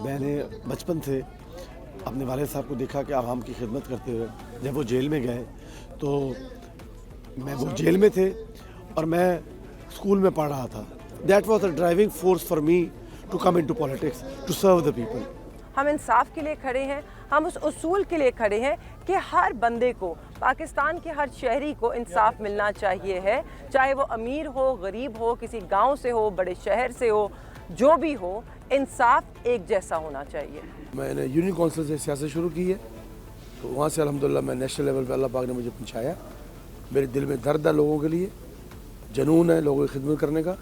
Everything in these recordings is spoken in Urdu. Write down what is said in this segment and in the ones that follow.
میں نے بچپن سے اپنے والد صاحب کو دیکھا کہ عوام کی خدمت کرتے ہوئے. جب وہ جیل میں گئے تو وہ جیل میں تھے اور میں اسکول میں پڑھ رہا تھا. That was a driving force for me to come in to politics to serve the people. ہم انصاف کے لیے کھڑے ہیں، ہم اس اصول کے لیے کھڑے ہیں کہ ہر بندے کو، پاکستان کے ہر شہری کو انصاف ملنا چاہیے ہے، چاہے وہ امیر ہو، غریب ہو، کسی گاؤں سے ہو، بڑے شہر سے ہو، جو بھی ہو، انصاف ایک جیسا ہونا چاہیے. میں نے یونین کونسل سے سیاست شروع کی ہے، تو وہاں سے الحمدللہ میں نیشنل لیول پہ اللہ پاک نے مجھے پہنچایا. میرے دل میں درد ہے لوگوں کے لیے، جنون ہے لوگوں کی خدمت کرنے کا.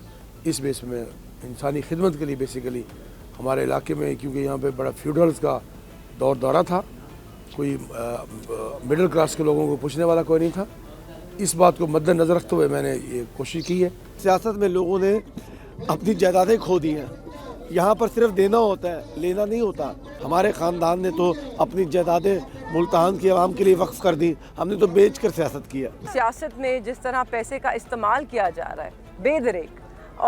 اس بیس میں انسانی خدمت کے لیے بیسیکلی ہمارے علاقے میں، کیونکہ یہاں پہ بڑا فیوڈلز کا دورہ تھا، کوئی مڈل کلاس کے لوگوں کو پوچھنے والا کوئی نہیں تھا. اس بات کو مد نظر رکھتے ہوئے میں نے یہ کوشش کی ہے. سیاست میں لوگوں نے اپنی جائیدادیں کھو دی ہیں. یہاں پر صرف دینا ہوتا ہے، لینا نہیں ہوتا. ہمارے خاندان نے تو اپنی جائیدادیں ملتان کی عوام کے لیے وقف کر دی. ہم نے تو بیچ کر سیاست کیا. سیاست میں جس طرح پیسے کا استعمال کیا جا رہا ہے بے دریک،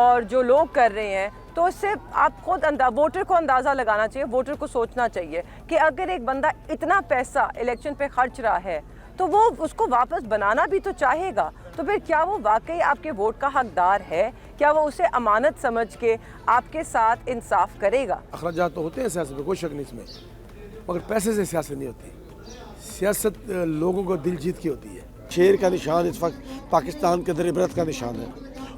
اور جو لوگ کر رہے ہیں، تو اس سے آپ خود ووٹر کو اندازہ لگانا چاہیے، ووٹر کو سوچنا چاہیے کہ اگر ایک بندہ اتنا پیسہ الیکشن پہ خرچ رہا ہے تو وہ اس کو واپس بنانا بھی تو چاہے گا. تو پھر کیا وہ واقعی آپ کے ووٹ کا حقدار ہے؟ کیا وہ اسے امانت سمجھ کے آپ کے ساتھ انصاف کرے گا؟ اخراجات تو ہوتے ہیں سیاست میں، کوئی شک نہیں اس میں، مگر پیسے سے سیاست نہیں ہوتی. سیاست لوگوں کو دل جیت کی ہوتی ہے. شیر کا نشان اس وقت پاکستان کے اندر عبرت کا نشان ہے،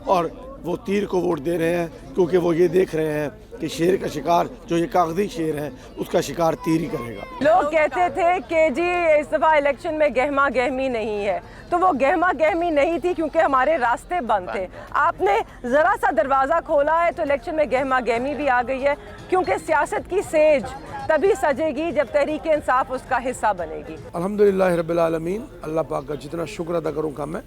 اور وہ تیر کو ووٹ دے رہے ہیں کیونکہ وہ یہ دیکھ رہے ہیں کہ شیر کا شکار، جو یہ کاغذی شیر ہے، اس کا شکار تیر ہی کرے گا. لوگ کہتے تھے کہ جی اس دفعہ الیکشن میں گہما گہمی نہیں ہے، تو وہ گہما گہمی نہیں تھی کیونکہ ہمارے راستے بند تھے. آپ نے ذرا سا دروازہ کھولا ہے تو الیکشن میں گہما گہمی بھی آ گئی ہے، کیونکہ سیاست کی سیج تبھی سجے گی جب تحریک انصاف اس کا حصہ بنے گی. الحمدللہ رب العالمین. اللہ پاک کا جتنا شکر ادا کروں کم ہے.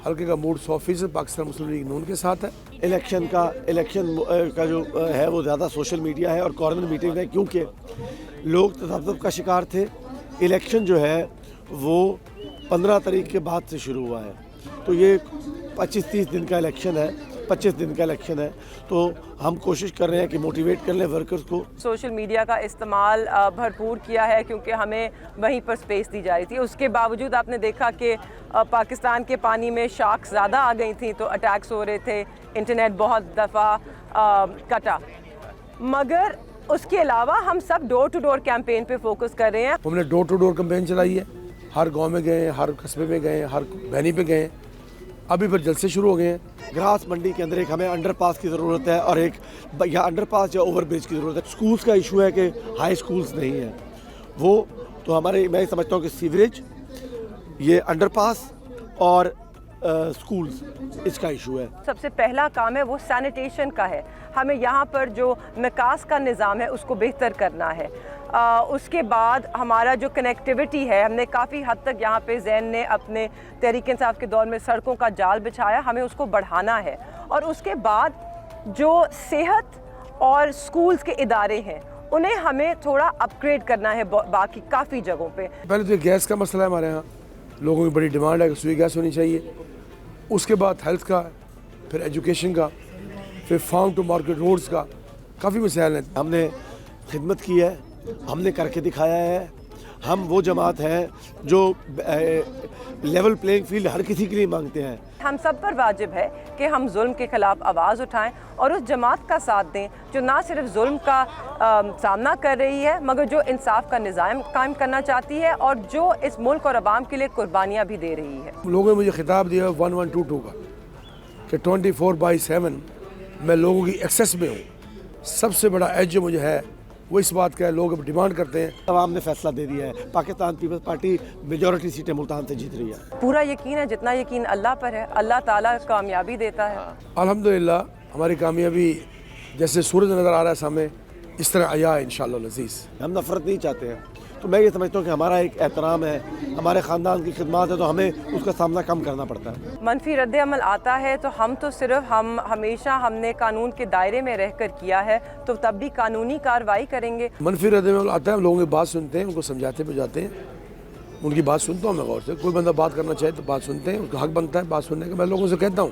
حلقے کا موڈ 100% پاکستان مسلم لیگ نون کے ساتھ ہے. الیکشن کا جو ہے وہ زیادہ سوشل میڈیا ہے اور کارنر میٹنگ ہے، کیونکہ لوگ تذبذب کا شکار تھے. الیکشن جو ہے وہ 15 تاریخ کے بعد سے شروع ہوا ہے، تو یہ 25-30 دن کا الیکشن ہے، 25 دن کا الیکشن ہے. تو ہم کوشش کر رہے ہیں کہ موٹیویٹ کر لیں ورکرز کو. سوشل میڈیا کا استعمال بھرپور کیا ہے کیونکہ ہمیں وہیں پر سپیس دی جا رہی تھی. اس کے باوجود آپ نے دیکھا کہ پاکستان کے پانی میں شارکس زیادہ آ گئی تھیں تو اٹیکس ہو رہے تھے، انٹرنیٹ بہت دفعہ کٹا. مگر اس کے علاوہ ہم سب ڈور ٹو ڈور کیمپین پہ فوکس کر رہے ہیں. ہم نے ڈور ٹو ڈور کیمپین چلائی ہے. ہر گاؤں میں گئے ہیں، ہر قصبے میں گئے ہیں، ہر بہنی پہ گئے ہیں. ابھی پھر جلسے شروع ہو گئے ہیں. گراس منڈی کے اندر ایک ہمیں انڈر پاس کی ضرورت ہے، اور ایک یا انڈر پاس یا اوور برج کی ضرورت ہے. سکولز کا ایشو ہے کہ ہائی سکولز نہیں ہیں. وہ تو ہمارے، میں سمجھتا ہوں کہ سیوریج، یہ انڈر پاس اور سکولز، اس کا ایشو ہے. سب سے پہلا کام ہے وہ سینیٹیشن کا ہے. ہمیں یہاں پر جو نکاس کا نظام ہے اس کو بہتر کرنا ہے. اس کے بعد ہمارا جو کنیکٹیوٹی ہے، ہم نے کافی حد تک یہاں پہ زین نے اپنے تحریک انصاف کے دور میں سڑکوں کا جال بچھایا، ہمیں اس کو بڑھانا ہے. اور اس کے بعد جو صحت اور سکولز کے ادارے ہیں انہیں ہمیں تھوڑا اپ گریڈ کرنا ہے باقی کافی جگہوں پہ. پہلے تو گیس کا مسئلہ ہے ہمارے یہاں، لوگوں کی بڑی ڈیمانڈ ہے کہ سوئی گیس ہونی چاہیے. اس کے بعد ہیلتھ کا، پھر ایجوکیشن کا، پھر فارم ٹو مارکیٹ روڈز کا، کافی مسائل ہیں. ہم نے خدمت کی ہے، ہم نے کر کے دکھایا ہے. ہم وہ جماعت ہیں جو لیول پلینگ فیلڈ ہر کسی کے لیے مانگتے ہیں. ہم سب پر واجب ہے کہ ہم ظلم کے خلاف آواز اٹھائیں اور اس جماعت کا ساتھ دیں جو نہ صرف ظلم کا سامنا کر رہی ہے مگر جو انصاف کا نظام قائم کرنا چاہتی ہے اور جو اس ملک اور عوام کے لیے قربانیاں بھی دے رہی ہے. لوگوں نے مجھے خطاب دیا 1122 کا کہ 24/7 میں لوگوں کی ایکسیس میں ہوں. سب سے بڑا ایج جو مجھے ہے وہ اس بات کا ہے، لوگ اب ڈیمانڈ کرتے ہیں. عوام نے فیصلہ دے دیا ہے، پاکستان پیپلز پارٹی میجورٹی سیٹیں ملتان سے جیت رہی ہے. پورا یقین ہے، جتنا یقین اللہ پر ہے اللہ تعالیٰ کامیابی دیتا ہے. الحمدللہ ہماری کامیابی جیسے سورج نظر آ رہا ہے سامنے، اس طرح آیا ہے انشاءاللہ العزیز. ہم نفرت نہیں چاہتے ہیں، تو میں یہ سمجھتا ہوں کہ ہمارا ایک احترام ہے، ہمارے خاندان کی خدمات ہے، تو ہمیں اس کا سامنا کم کرنا پڑتا ہے. منفی رد عمل آتا ہے تو ہم تو صرف ہمیشہ ہم نے قانون کے دائرے میں رہ کر کیا ہے، تو تب بھی قانونی کارروائی کریں گے. منفی رد عمل آتا ہے، ہم لوگوں کی بات سنتے ہیں، ان کو سمجھاتے بجاتے ہیں. ان کی بات سنتا ہوں میں غور سے. کوئی بندہ بات کرنا چاہے تو بات سنتے ہیں، اس کا حق بنتا ہے بات سننے کا. میں لوگوں سے کہتا ہوں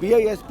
PISP